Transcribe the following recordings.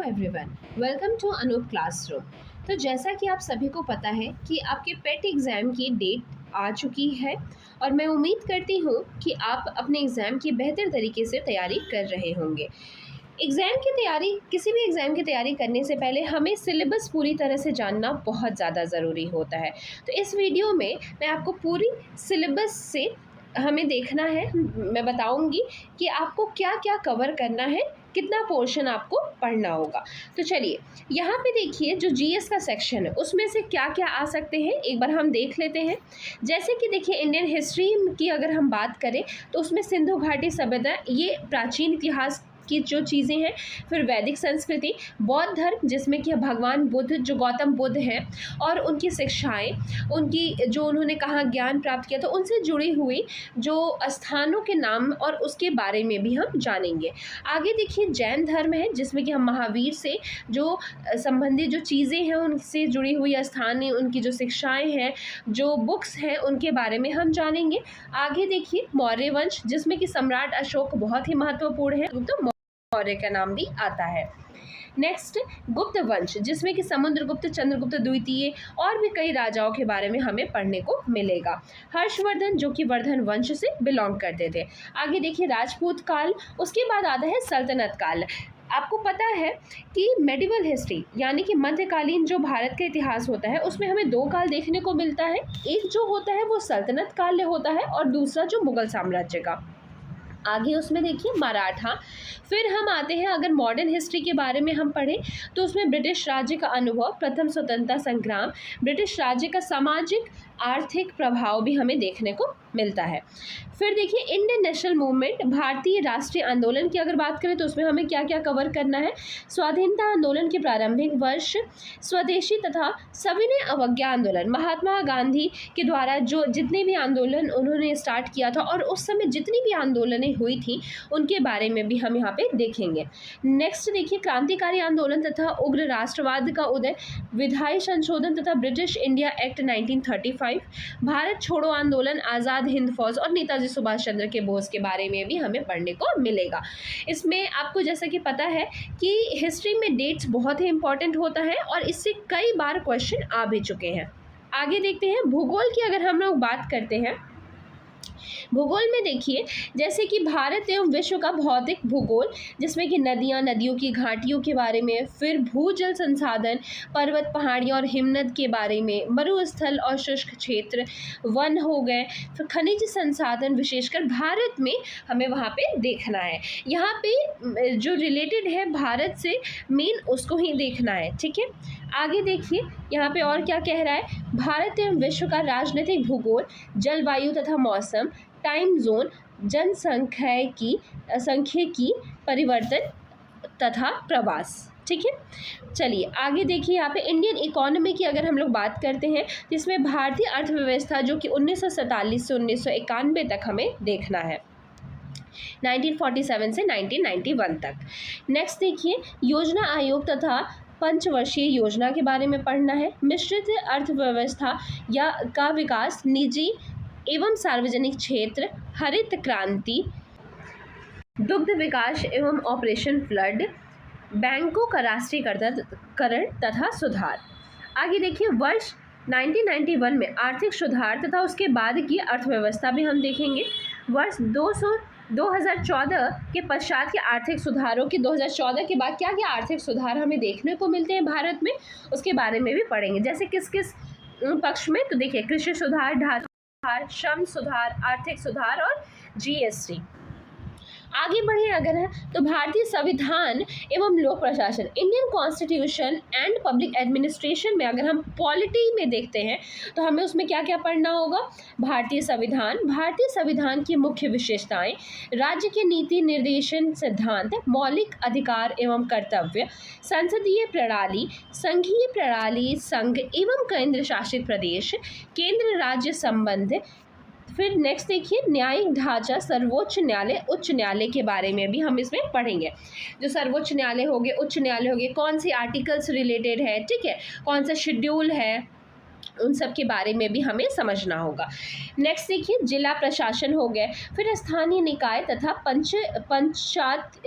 Hello everyone, welcome to Anoop classroom. तो जैसा कि आप सभी को पता है कि आपके पेट एग्ज़ाम की डेट आ चुकी है और मैं उम्मीद करती हूँ कि आप अपने एग्ज़ाम की बेहतर तरीके से तैयारी कर रहे होंगे। किसी भी एग्ज़ाम की तैयारी करने से पहले हमें सिलेबस पूरी तरह से जानना बहुत ज़्यादा ज़रूरी होता है। तो इस वीडियो में मैं आपको पूरी सिलेबस से हमें देखना है, मैं बताऊंगी कि आपको क्या क्या कवर करना है, कितना पोर्शन आपको पढ़ना होगा। तो चलिए यहाँ पे देखिए, जो जीएस का सेक्शन है उसमें से क्या क्या आ सकते हैं एक बार हम देख लेते हैं। जैसे कि देखिए, इंडियन हिस्ट्री की अगर हम बात करें तो उसमें सिंधु घाटी सभ्यता, ये प्राचीन इतिहास की जो चीज़ें हैं, फिर वैदिक संस्कृति, बौद्ध धर्म जिसमें कि भगवान बुद्ध, जो गौतम बुद्ध हैं, और उनकी शिक्षाएं, उनकी जो उन्होंने कहाँ ज्ञान प्राप्त किया, तो उनसे जुड़ी हुई जो स्थानों के नाम और उसके बारे में भी हम जानेंगे। आगे देखिए, जैन धर्म है जिसमें कि हम महावीर से जो संबंधित जो चीज़ें हैं, उनसे जुड़ी हुई स्थान, उनकी जो शिक्षाएं हैं, जो बुक्स हैं, उनके बारे में हम जानेंगे। आगे देखिए, मौर्य वंश जिसमें कि सम्राट अशोक बहुत ही महत्वपूर्ण है, तो मौर्य का नाम भी आता है। नेक्स्ट, गुप्त वंश जिसमें कि समुद्रगुप्त, चंद्रगुप्त द्वितीय और भी कई राजाओं के बारे में हमें पढ़ने को मिलेगा। हर्षवर्धन जो कि वर्धन वंश से बिलोंग करते थे। आगे देखिए, राजपूत काल, उसके बाद आता है सल्तनत काल। आपको पता है कि मेडिवल हिस्ट्री यानी कि मध्यकालीन जो भारत का इतिहास होता है उसमें हमें दो काल देखने को मिलता है। एक जो होता है वो सल्तनत काल होता है और दूसरा जो मुगल साम्राज्य का। आगे उसमें देखिए मराठा। फिर हम आते हैं, अगर मॉडर्न हिस्ट्री के बारे में हम पढ़ें तो उसमें ब्रिटिश राज्य का अनुभव, प्रथम स्वतंत्रता संग्राम, ब्रिटिश राज्य का सामाजिक आर्थिक प्रभाव भी हमें देखने को मिलता है। फिर देखिए, इंडियन नेशनल मूवमेंट, भारतीय राष्ट्रीय आंदोलन की अगर बात करें तो उसमें हमें क्या क्या कवर करना है। स्वाधीनता आंदोलन के प्रारंभिक वर्ष, स्वदेशी तथा सविनय अवज्ञा आंदोलन, महात्मा गांधी के द्वारा जो जितने भी आंदोलन उन्होंने स्टार्ट किया था और उस समय जितनी भी आंदोलनें हुई थी उनके बारे में भी हम यहाँ पे देखेंगे। नेक्स्ट देखिए, क्रांतिकारी आंदोलन तथा उग्र राष्ट्रवाद का उदय, विधायी संशोधन तथा ब्रिटिश इंडिया एक्ट 1935, भारत छोड़ो आंदोलन, आज़ाद हिंद फौज और नेताजी सुभाष चंद्र के बोस के बारे में भी हमें पढ़ने को मिलेगा। इसमें आपको जैसा कि पता है कि हिस्ट्री में डेट्स बहुत ही इंपॉर्टेंट होता है और इससे कई बार क्वेश्चन आ भी चुके हैं। आगे देखते हैं, भूगोल की अगर हम लोग बात करते हैं, भूगोल में देखिए जैसे कि भारत एवं विश्व का भौतिक भूगोल जिसमें कि नदियाँ, नदियों की घाटियों के बारे में, फिर भूजल संसाधन, पर्वत, पहाड़ियाँ और हिमनद के बारे में, मरुस्थल और शुष्क क्षेत्र, वन हो गए, फिर खनिज संसाधन विशेषकर भारत में हमें वहाँ पे देखना है। यहाँ पे जो रिलेटेड है भारत से मेन उसको ही देखना है, ठीक है। आगे देखिए यहाँ पे और क्या कह रहा है, भारत एवं विश्व का राजनीतिक भूगोल, जलवायु तथा मौसम, टाइम जोन, सांख्यिकी परिवर्तन तथा प्रवास, ठीक है। चलिए आगे देखिए, यहाँ पे इंडियन इकोनॉमी की अगर हम लोग बात करते हैं जिसमें भारतीय अर्थव्यवस्था जो कि 1947 से 1991 तक हमें देखना है, 1947 से 1991 तक। नेक्स्ट देखिए, योजना आयोग तथा पंचवर्षीय योजना के बारे में पढ़ना है। मिश्रित अर्थव्यवस्था या का विकास, निजी एवं सार्वजनिक क्षेत्र, हरित क्रांति, दुग्ध विकास एवं ऑपरेशन फ्लड, बैंकों का राष्ट्रीयकरण तथा सुधार। आगे देखिए, वर्ष 1991 में आर्थिक सुधार तथा उसके बाद की अर्थव्यवस्था भी हम देखेंगे। वर्ष 2014 के पश्चात के आर्थिक सुधारों की, 2014 के बाद क्या क्या आर्थिक सुधार हमें देखने को मिलते हैं भारत में, उसके बारे में भी पढ़ेंगे। जैसे किस किस पक्ष में, तो देखिए कृषि सुधार, ढांचा सुधार, श्रम सुधार, आर्थिक सुधार और जीएसटी। आगे बढ़े अगर है तो भारतीय संविधान एवं लोक प्रशासन, Indian constitution and public administration में अगर हम पॉलिटी में देखते हैं तो हमें उसमें क्या क्या पढ़ना होगा। भारतीय संविधान की मुख्य विशेषताएं, राज्य के नीति निर्देशन सिद्धांत, मौलिक अधिकार एवं कर्तव्य, संसदीय प्रणाली, संघीय प्रणाली, संघ एवं केंद्र शासित प्रदेश, केंद्र राज्य संबंध। फिर नेक्स्ट देखिए, न्यायिक ढांचा, सर्वोच्च न्यायालय, उच्च न्यायालय के बारे में भी हम इसमें पढ़ेंगे। जो सर्वोच्च न्यायालय हो गए, उच्च न्यायालय हो गए, कौन सी आर्टिकल्स रिलेटेड है, ठीक है, कौन सा शेड्यूल है, उन सब के बारे में भी हमें समझना होगा। नेक्स्ट देखिए, जिला प्रशासन हो गए, फिर स्थानीय निकाय तथा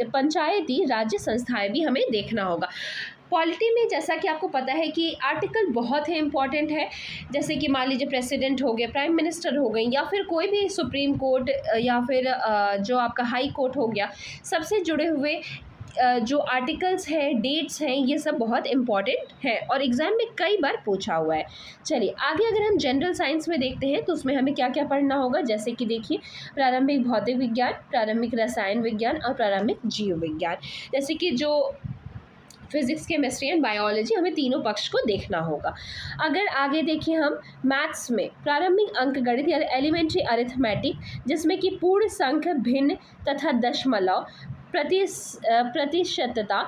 पंचायती राज्य संस्थाएं भी हमें देखना होगा। पॉलिटी में जैसा कि आपको पता है कि आर्टिकल बहुत है इंपॉर्टेंट है, जैसे कि मान लीजिए प्रेसिडेंट हो गए, प्राइम मिनिस्टर हो गए, या फिर कोई भी सुप्रीम कोर्ट या फिर जो आपका हाई कोर्ट हो गया, सबसे जुड़े हुए जो आर्टिकल्स हैं, डेट्स हैं, ये सब बहुत इंपॉर्टेंट है और एग्ज़ाम में कई बार पूछा हुआ है। चलिए आगे अगर हम जनरल साइंस में देखते हैं तो उसमें हमें क्या क्या पढ़ना होगा, जैसे कि देखिए प्रारंभिक भौतिक विज्ञान, प्रारंभिक रसायन विज्ञान और प्रारंभिक जीव विज्ञान। जैसे कि जो फिजिक्स, केमिस्ट्री एंड बायोलॉजी, हमें तीनों पक्ष को देखना होगा। अगर आगे देखिए हम मैथ्स में प्रारंभिक अंकगणित या एलिमेंट्री अरिथमेटिक, जिसमें कि पूर्ण संख्य, भिन्न तथा दशमलव, प्रतिशतता,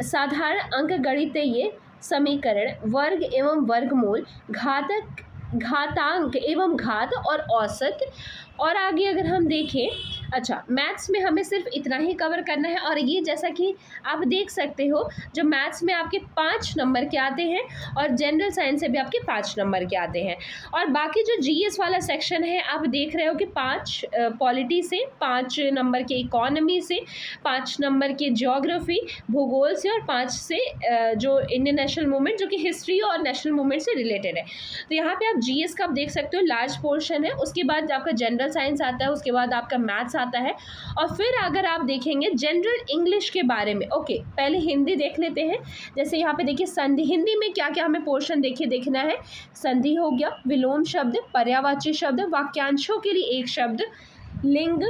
साधारण अंकगणितीय समीकरण, वर्ग एवं वर्गमूल, घातांक एवं घात और औसत। और आगे अगर हम देखें, अच्छा मैथ्स में हमें सिर्फ इतना ही कवर करना है। और ये जैसा कि आप देख सकते हो, जो मैथ्स में आपके 5 नंबर के आते हैं और जनरल साइंस से भी आपके 5 नंबर के आते हैं। और बाकी जो जीएस वाला सेक्शन है, आप देख रहे हो कि 5 पॉलिटी से, 5 नंबर के इकोनॉमी से, 5 नंबर के ज्योग्राफी, भूगोल से, और 5 से जो इंडियन नेशनल मूवमेंट, जो कि हिस्ट्री और नेशनल मूवमेंट से रिलेटेड है। तो यहाँ पे आप जीएस का आप देख सकते हो, लार्ज पोर्शन है। उसके बाद आपका जनरल साइंस आता है, उसके बाद आपका मैथ्स आता है, और फिर अगर आप देखेंगे जनरल इंग्लिश के बारे में। ओके, पहले हिंदी देख लेते हैं। जैसे यहाँ पे देखिए संधि, हिंदी में क्या क्या हमें पोर्शन देखना है। संधि हो गया, विलोम शब्द, पर्यायवाची शब्द, वाक्यांशों के लिए एक शब्द, लिंग,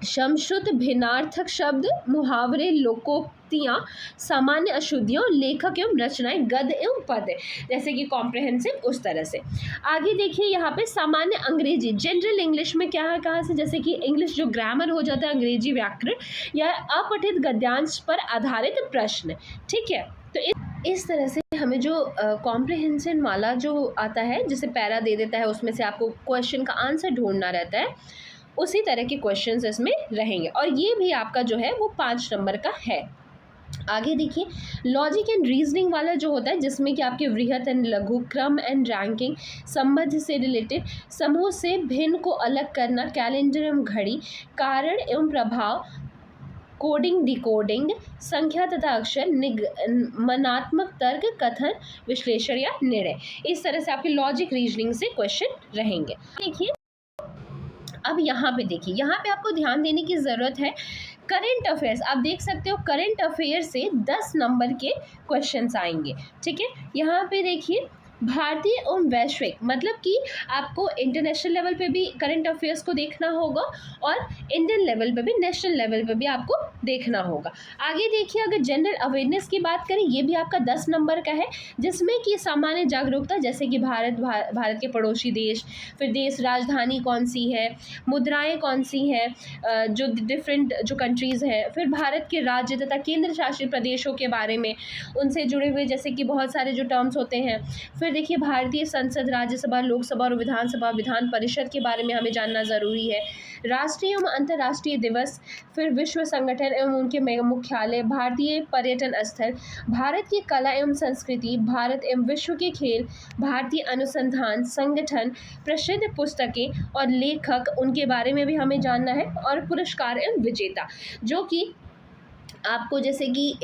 समश्रुत भिन्नार्थक शब्द, मुहावरे, लोकोक्तियाँ, सामान्य अशुद्धियों, लेखक एवं रचनाएं, गद्य एवं पद्य, जैसे कि कॉम्प्रहेंसिव, उस तरह से। आगे देखिए यहाँ पे सामान्य अंग्रेजी, जनरल इंग्लिश में क्या है, कहाँ से, जैसे कि इंग्लिश जो ग्रामर हो जाता है, अंग्रेजी व्याकरण या अपठित गद्यांश पर आधारित प्रश्न। ठीक है, तो इस तरह से हमें जो कॉम्प्रहेंशन वाला जो आता है, जिसे पैरा दे देता है, उसमें से आपको क्वेश्चन का आंसर ढूंढना रहता है, उसी तरह के क्वेश्चंस इसमें रहेंगे। और ये भी आपका जो है वो 5 नंबर का है। आगे देखिए लॉजिक एंड रीजनिंग वाला जो होता है, जिसमें कि आपके वृहत एंड लघु, क्रम एंड रैंकिंग, संबंध से रिलेटेड, समूह से भिन्न को अलग करना, कैलेंडर एवं घड़ी, कारण एवं प्रभाव, कोडिंग डिकोडिंग, संख्या तथा अक्षर, निगमनात्मक तर्क, कथन, विश्लेषण या निर्णय, इस तरह से आपके लॉजिक रीजनिंग से क्वेश्चन रहेंगे। देखिए अब यहाँ पे देखिए, यहाँ पे आपको ध्यान देने की ज़रूरत है। करंट अफेयर्स आप देख सकते हो, करंट अफेयर से 10 नंबर के क्वेश्चंस आएंगे। ठीक है, यहाँ पे देखिए भारतीय एवं वैश्विक, मतलब कि आपको इंटरनेशनल लेवल पे भी करंट अफेयर्स को देखना होगा और इंडियन लेवल पे भी, नेशनल लेवल पे भी आपको देखना होगा। आगे देखिए अगर जनरल अवेयरनेस की बात करें, ये भी आपका 10 नंबर का है, जिसमें कि सामान्य जागरूकता, जैसे कि भारत के पड़ोसी देश, फिर देश राजधानी कौन सी है, मुद्राएं कौन सी हैं, जो डिफरेंट जो कंट्रीज़ हैं, फिर भारत के राज्य तथा केंद्र शासित प्रदेशों के बारे में, उनसे जुड़े हुए जैसे कि बहुत सारे जो टर्म्स होते हैं। फिर देखिए भारतीय संसद, राज्यसभा, लोकसभा और विधानसभा, विधान परिषद के बारे में हमें जानना ज़रूरी है। राष्ट्रीय एवं अंतर्राष्ट्रीय दिवस, फिर विश्व संगठन एवं उनके मुख्यालय, भारतीय पर्यटन स्थल, भारत की कला एवं संस्कृति, भारत एवं विश्व के खेल, भारतीय अनुसंधान संगठन, प्रसिद्ध पुस्तकें और लेखक, उनके बारे में भी हमें जानना है, और पुरस्कार एवं विजेता, जो कि आपको जैसे कि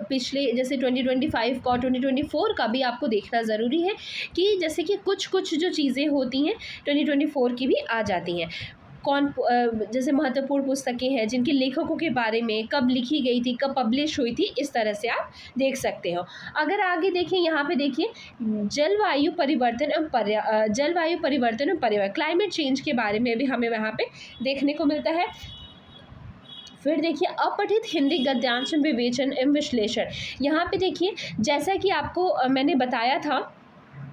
पिछले जैसे 2025 का और 2024 का भी आपको देखना ज़रूरी है, कि जैसे कि कुछ जो चीज़ें होती हैं 2024 की भी आ जाती हैं। कौन जैसे महत्वपूर्ण पुस्तकें हैं, जिनके लेखकों के बारे में, कब लिखी गई थी, कब पब्लिश हुई थी, इस तरह से आप देख सकते हो। अगर आगे देखें, यहाँ पे देखिए जलवायु परिवर्तन एवं पर्यावरण, क्लाइमेट चेंज के बारे में भी हमें वहाँ पे देखने को मिलता है। फिर देखिए अपठित हिंदी गद्यांश विवेचन एवं विश्लेषण, यहाँ पे देखिए जैसा कि आपको मैंने बताया था,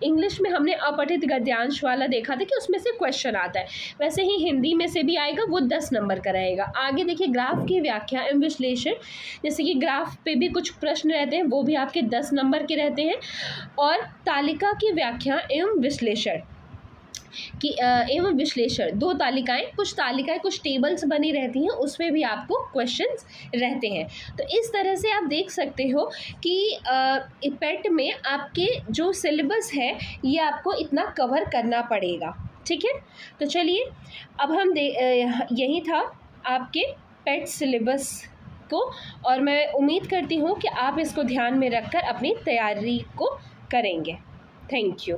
इंग्लिश में हमने अपठित गद्यांश वाला देखा था कि उसमें से क्वेश्चन आता है, वैसे ही हिंदी में से भी आएगा, वो 10 नंबर का रहेगा। आगे देखिए ग्राफ की व्याख्या एवं विश्लेषण, जैसे कि ग्राफ पे भी कुछ प्रश्न रहते हैं, वो भी आपके 10 नंबर के रहते हैं। और तालिका की व्याख्या एवं विश्लेषण, कि एवं विश्लेषण, 2 तालिकाएं, कुछ तालिकाएं कुछ टेबल्स बनी रहती हैं, उसमें भी आपको क्वेश्चंस रहते हैं। तो इस तरह से आप देख सकते हो कि पेट में आपके जो सिलेबस है ये आपको इतना कवर करना पड़ेगा। ठीक है, तो चलिए अब हम यही था आपके पेट सिलेबस को, और मैं उम्मीद करती हूँ कि आप इसको ध्यान में रखकर अपनी तैयारी को करेंगे। Thank you.